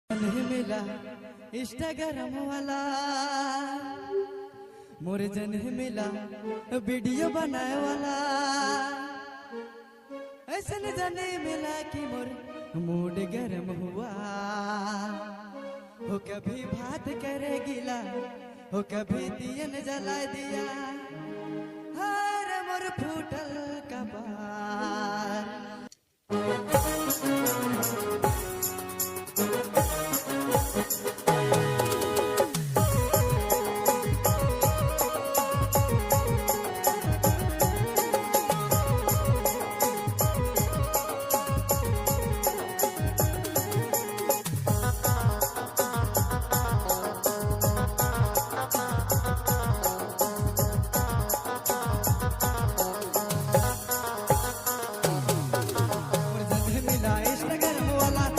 नहीं मिला इंस्टाग्राम वाला मोर जन मिला वीडियो बनाए वाला ऐसा न जाने मिला कि मोर मूड गर्म हुआ हो कभी बात करे गिला हो कभी दियन जला दिया हर मोर फूटल कपार।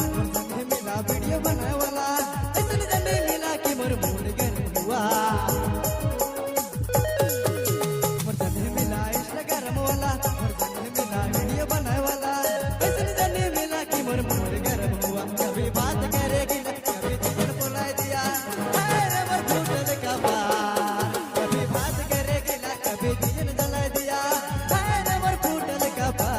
वीडियो बनाए वाला ऐसा जाने मिला कि मोर मूड गर्म हुआ मोर जाने मिला इंस्टाग्राम वाला मोर जाने मिला वीडियो बनाए वाला ऐसा जाने मिला कि मोर मूड गर्म हुआ कभी बात करेगी कभी जीवन बुला दिया अरे मोर फूटल कपार कभी बात करेगी ना कभी जीवन जला दिया अरे मोर फूटल कपार।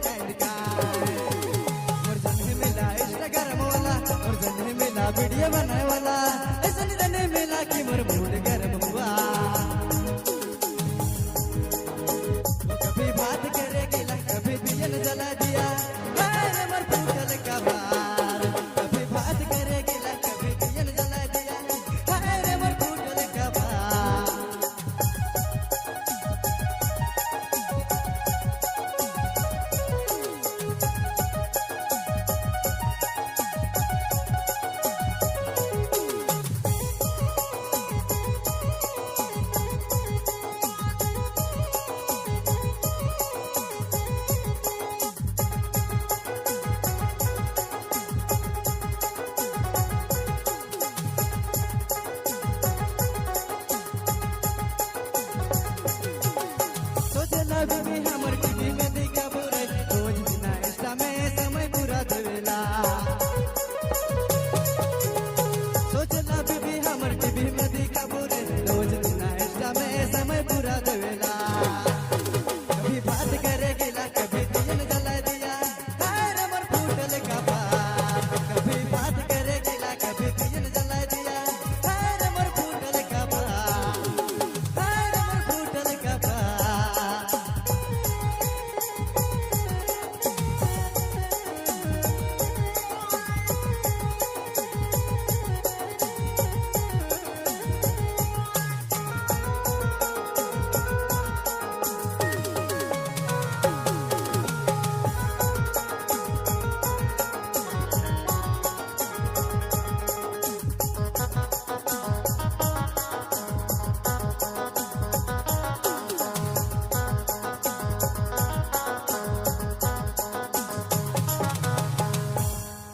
Kind of